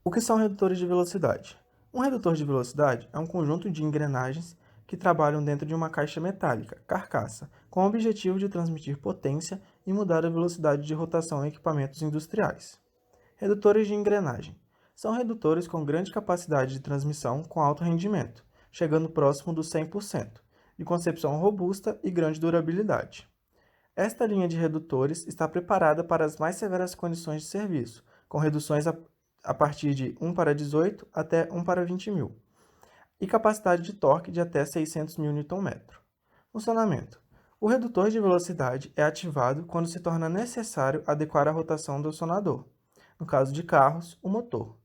O que são redutores de velocidade? Um redutor de velocidade é um conjunto de engrenagens que trabalham dentro de uma caixa metálica, carcaça, com o objetivo de transmitir potência e mudar a velocidade de rotação em equipamentos industriais. Redutores de engrenagem são redutores com grande capacidade de transmissão com alto rendimento, chegando próximo dos 100%, de concepção robusta e grande durabilidade. Esta linha de redutores está preparada para as mais severas condições de serviço, com reduções a partir de 1:18 até 1:20.000, e capacidade de torque de até 600 Nm. Funcionamento: o redutor de velocidade é ativado quando se torna necessário adequar a rotação do sonador, no caso de carros, o motor.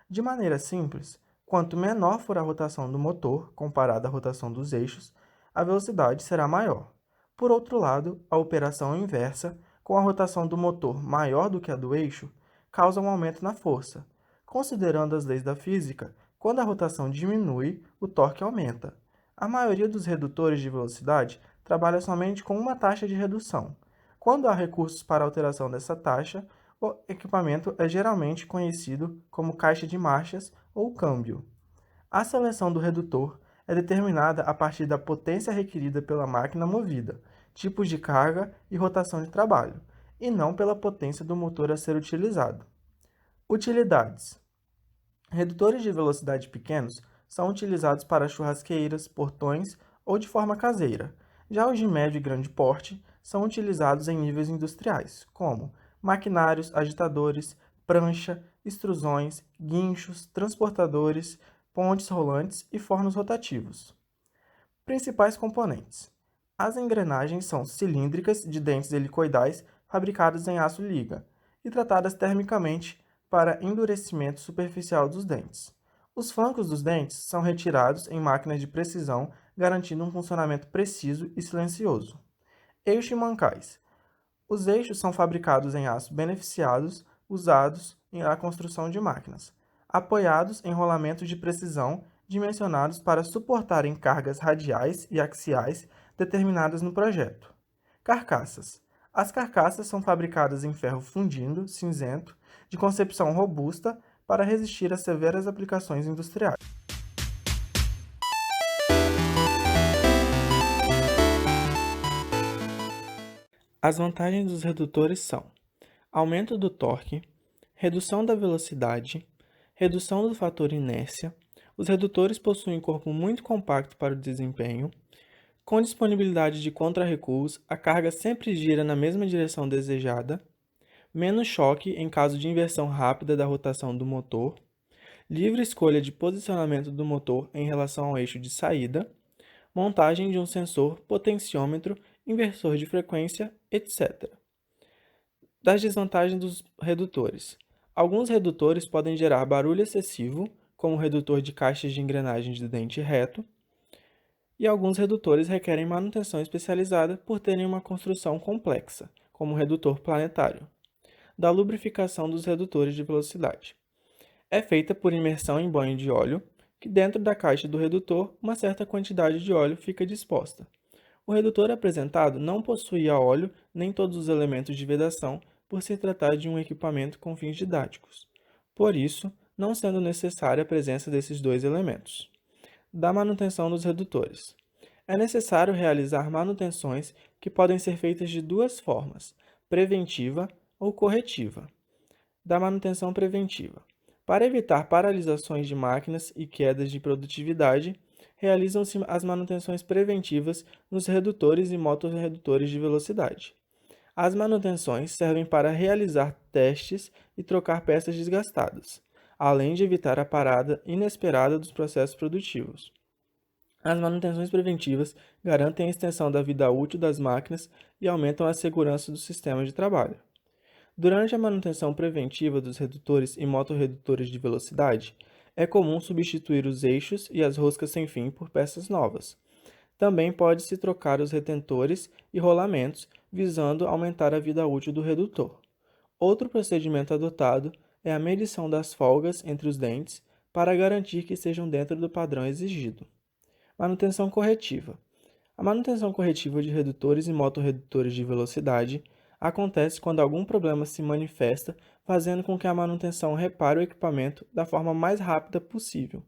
De maneira simples, quanto menor for a rotação do motor comparada à rotação dos eixos, a velocidade será maior. Por outro lado, a operação inversa, com a rotação do motor maior do que a do eixo, causa um aumento na força. Considerando as leis da física, quando a rotação diminui, o torque aumenta. A maioria dos redutores de velocidade trabalha somente com uma taxa de redução. Quando há recursos para alteração dessa taxa, o equipamento é geralmente conhecido como caixa de marchas ou câmbio. A seleção do redutor é determinada a partir da potência requerida pela máquina movida, tipos de carga e rotação de trabalho, e não pela potência do motor a ser utilizado. Utilidades: redutores de velocidade pequenos são utilizados para churrasqueiras, portões ou de forma caseira. Já os de médio e grande porte são utilizados em níveis industriais, como maquinários, agitadores, prancha, extrusões, guinchos, transportadores, pontes rolantes e fornos rotativos. Principais componentes: as engrenagens são cilíndricas de dentes helicoidais fabricadas em aço liga e tratadas termicamente para endurecimento superficial dos dentes. Os flancos dos dentes são retirados em máquinas de precisão, garantindo um funcionamento preciso e silencioso. Eixo e mancais: os eixos são fabricados em aço beneficiados, usados na construção de máquinas, apoiados em rolamentos de precisão dimensionados para suportarem cargas radiais e axiais determinadas no projeto. Carcaças: as carcaças são fabricadas em ferro fundindo, cinzento, de concepção robusta para resistir a severas aplicações industriais. As vantagens dos redutores são: aumento do torque, redução da velocidade, redução do fator inércia. Os redutores possuem um corpo muito compacto para o desempenho. Com disponibilidade de contrarrecuos, a carga sempre gira na mesma direção desejada. Menos choque em caso de inversão rápida da rotação do motor. Livre escolha de posicionamento do motor em relação ao eixo de saída. Montagem de um sensor, potenciômetro, inversor de frequência, etc. Das desvantagens dos redutores: alguns redutores podem gerar barulho excessivo, como o redutor de caixas de engrenagem de dente reto, e alguns redutores requerem manutenção especializada por terem uma construção complexa, como o redutor planetário. Da lubrificação dos redutores de velocidade: é feita por imersão em banho de óleo, que dentro da caixa do redutor uma certa quantidade de óleo fica disposta. O redutor apresentado não possuía óleo nem todos os elementos de vedação, por se tratar de um equipamento com fins didáticos. Por isso, não sendo necessária a presença desses dois elementos. Da manutenção dos redutores: é necessário realizar manutenções que podem ser feitas de duas formas: preventiva ou corretiva. Da manutenção preventiva: para evitar paralisações de máquinas e quedas de produtividade, realizam-se as manutenções preventivas nos redutores e motorredutores de velocidade. As manutenções servem para realizar testes e trocar peças desgastadas, além de evitar a parada inesperada dos processos produtivos. As manutenções preventivas garantem a extensão da vida útil das máquinas e aumentam a segurança do sistema de trabalho. Durante a manutenção preventiva dos redutores e motorredutores de velocidade, é comum substituir os eixos e as roscas sem fim por peças novas. Também pode-se trocar os retentores e rolamentos, visando aumentar a vida útil do redutor. Outro procedimento adotado é a medição das folgas entre os dentes para garantir que estejam dentro do padrão exigido. Manutenção corretiva: a manutenção corretiva de redutores e motorredutores de velocidade acontece quando algum problema se manifesta, fazendo com que a manutenção repare o equipamento da forma mais rápida possível.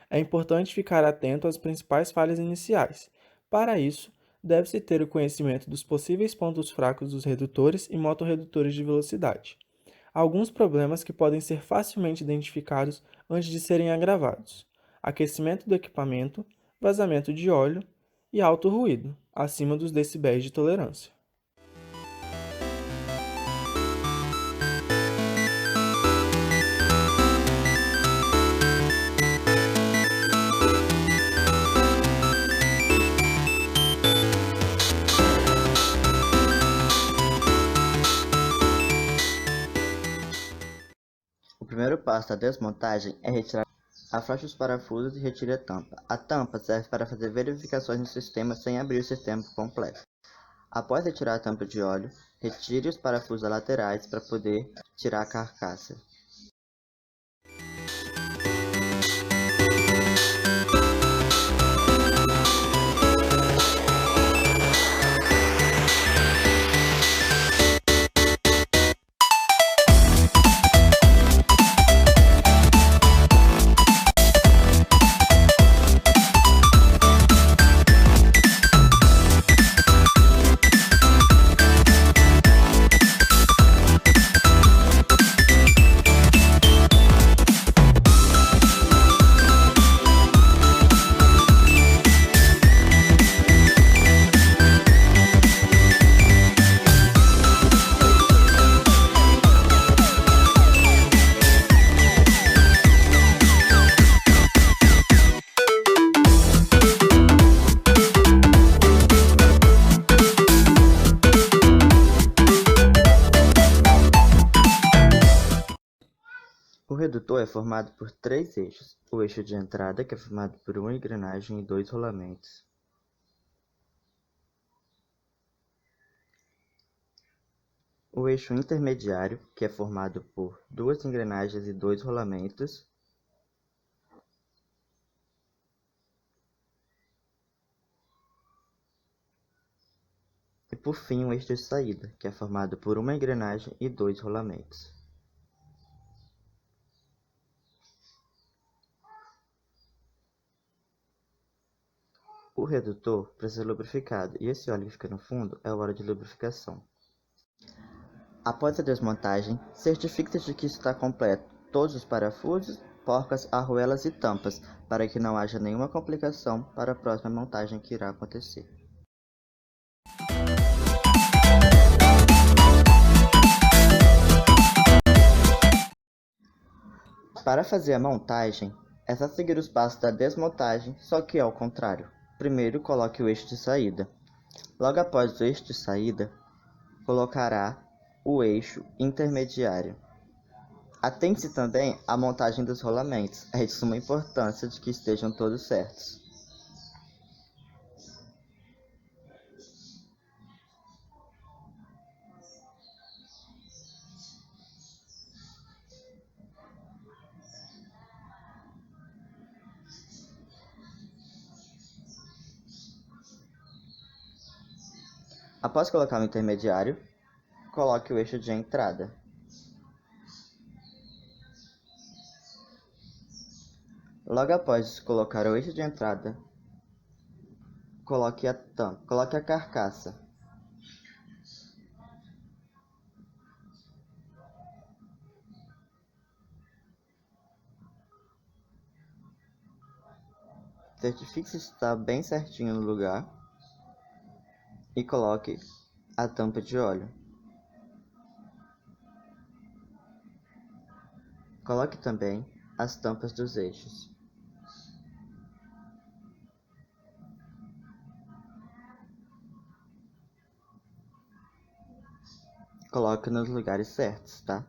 É importante ficar atento às principais falhas iniciais. Para isso, deve-se ter o conhecimento dos possíveis pontos fracos dos redutores e motorredutores de velocidade. Alguns problemas que podem ser facilmente identificados antes de serem agravados: aquecimento do equipamento, vazamento de óleo e alto ruído, acima dos decibéis de tolerância. O primeiro passo da desmontagem é retirar. Afrouxe os parafusos e retire a tampa. A tampa serve para fazer verificações no sistema sem abrir o sistema por completo. Após retirar a tampa de óleo, retire os parafusos laterais para poder tirar a carcaça. O redutor é formado por 3 eixos. O eixo de entrada, que é formado por uma engrenagem e 2 rolamentos. O eixo intermediário, que é formado por 2 engrenagens e 2 rolamentos. E por fim o eixo de saída, que é formado por uma engrenagem e 2 rolamentos. O redutor precisa ser lubrificado e esse óleo que fica no fundo é o óleo de lubrificação. Após a desmontagem, certifique-se de que está completo todos os parafusos, porcas, arruelas e tampas, para que não haja nenhuma complicação para a próxima montagem que irá acontecer. Para fazer a montagem, é só seguir os passos da desmontagem, só que ao contrário. Primeiro, coloque o eixo de saída. Logo após o eixo de saída, colocará o eixo intermediário. Atente-se também à montagem dos rolamentos. É de suma importância de que estejam todos certos. Após colocar o intermediário, coloque o eixo de entrada. Logo após colocar o eixo de entrada, coloque a tampa, coloque a carcaça. Certifique-se de estar bem certinho no lugar e coloque a tampa de óleo. Coloque também as tampas dos eixos. Coloque nos lugares certos, tá?